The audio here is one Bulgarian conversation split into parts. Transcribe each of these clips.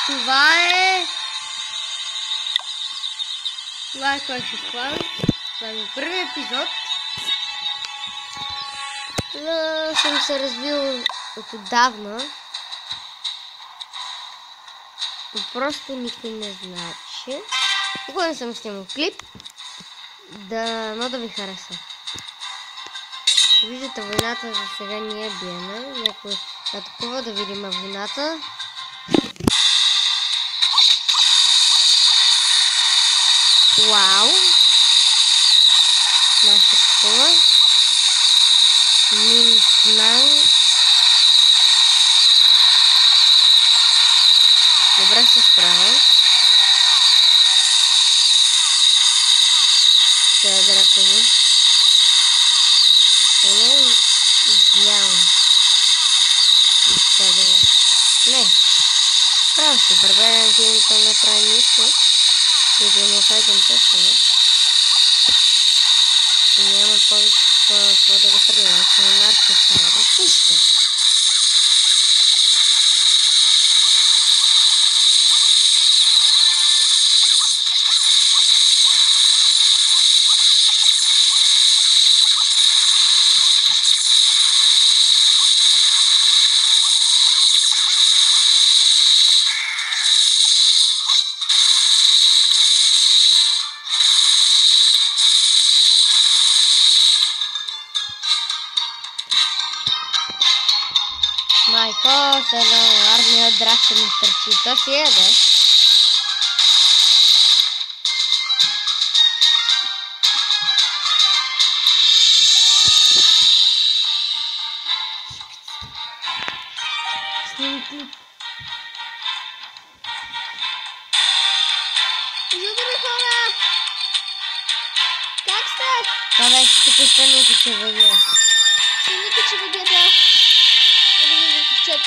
Това е което ще слагам. Това е първи епизод. Съм се развил от отдавна. Просто никой не знаеше. Никога не съм снимал клип. Но да ви хареса. Виждате, войната за сега не е биена. Някой атакува, да видим войната. Вау! Наша атакува. Минкнан. Добре се справя. Сега да ръкави. Не, идеално. Не. Право си, барберен клиника не прави нищо. Които му хайдем тъпно. Няма повече какво да го стреля. Нарко става. Разпушите. Майко, с една армия от драк ще ми стърчи. То си е, да? Сними клип. Добре, хора! Как сте? Това беше тук снимите, че въдя. Снимите, че въдя, да. Чет.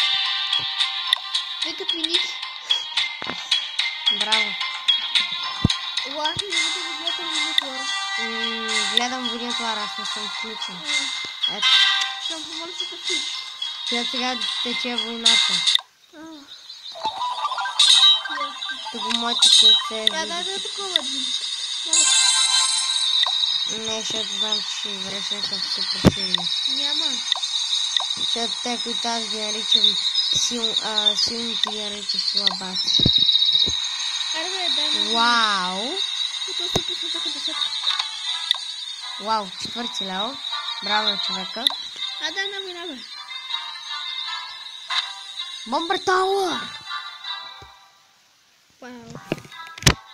Викат ми ник. Браво. Ларки, не да гледате монитора. Гледам монитора, аз не съм включен. Ето. Щом помоля се да включи. Сега тече войната. Тук моите сърце. Да, такова. Не, защото знам, че ще извреш някакъв супер силно. Няма. Защото те, които аз ги наричам силните, ги наричам слабаци. Вау! Вау, четвърти лево. Браво на човека. Дай на война, бе. Бомбър Тауър! Вау.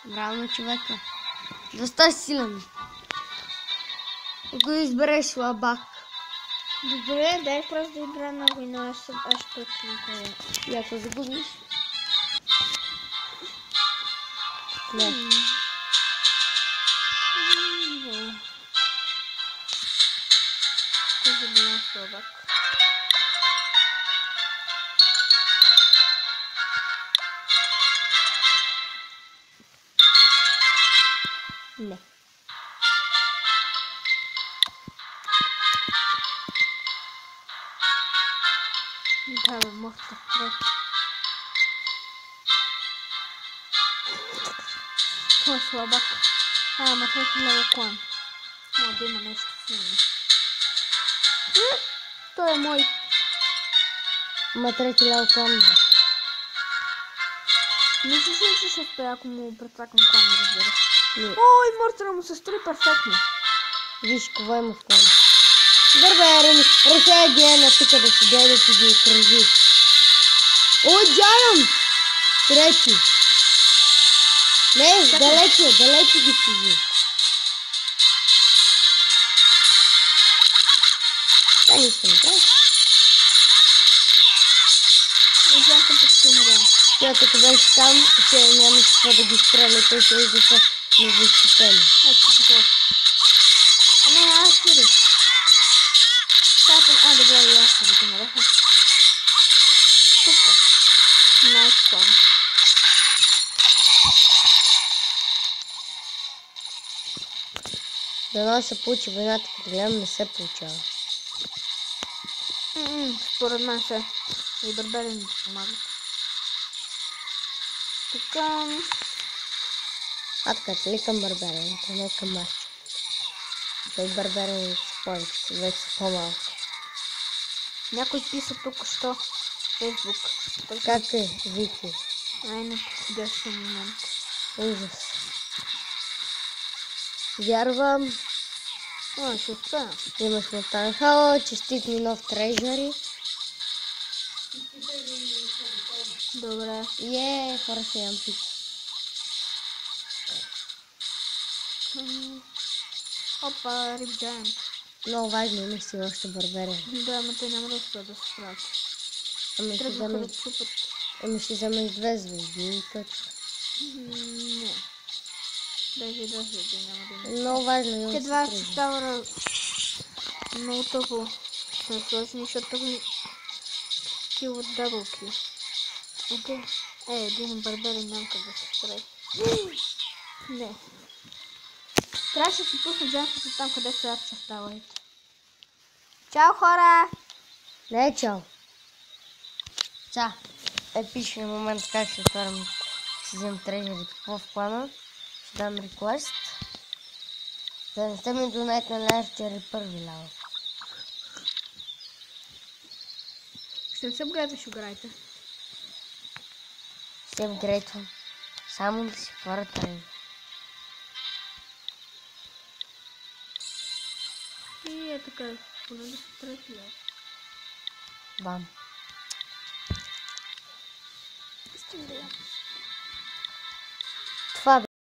Браво на човека. Доста силен. Ако избереш слабак. Добре, дай просто да игра на война, аз ще преценя. И ако загубиш? Не. Този война слабак. Не. Да, бе, мога да пред. Това е слабак. Ама трети лево клан. Мога да има нещо силно. Той е мой. Ама трети лево клан, бе. Мислиш ли, че ще стоя, ако му прецакам клана, разбира? Ой, мортера му се строи перфектно. Виж, кова има в клана. Барберен, решая Диана тук да си дойде и ги окръжи. О, Джайант! Трети. Не, далече ги сиди. Това не ще направи. Джайант почти умря. Защото ако беше там, ще нямаш какво да ги стреля, той ще издаха незащитени. Ето, готов. Не, аз кири. Добре, и аз ще го нареха. Супер. Найс клан. Дано се получи войната, като гледам не се получава. Според мен се. И барберин ми помага. Така. Така, ли към барбарените, не към марче. Той барбарените са повече, вече са по-малко. Някой писа тук що Фейсбук. Как е, Вики? Най-неподходящия момент. Ужас. Вярвам. Ще успея. Имаш Мотан Хало, честит ми нов трежари. Добре. Хора ще ям пица. Опа, Рип Джайант. Много важно, имаш си още барберен. Да, но те няма да успеят да се справят. Тръгнаха да чупат. Ще вземеш 2 звезди и точно. Не. Даже 2 звезди няма да има. Много важно, имаш Те два си става много тъпо са сложени, защото кил от дабл кил. Един барберин няма как да се справи. Не. Трябваше да си пусна джампите там, къде се арча става. Чао, хора! Не, чао. Епичният момент как ще отварям, ще взем трежерите в плана. Ще дам реквест. Да не сте ми донет на лайфчери първи лава. Ще не се апгрейдваш, играйте. Ще апгрейдвам. Само да си хвара трежер. И така, поне да се трети лава. Бам. Искам да я.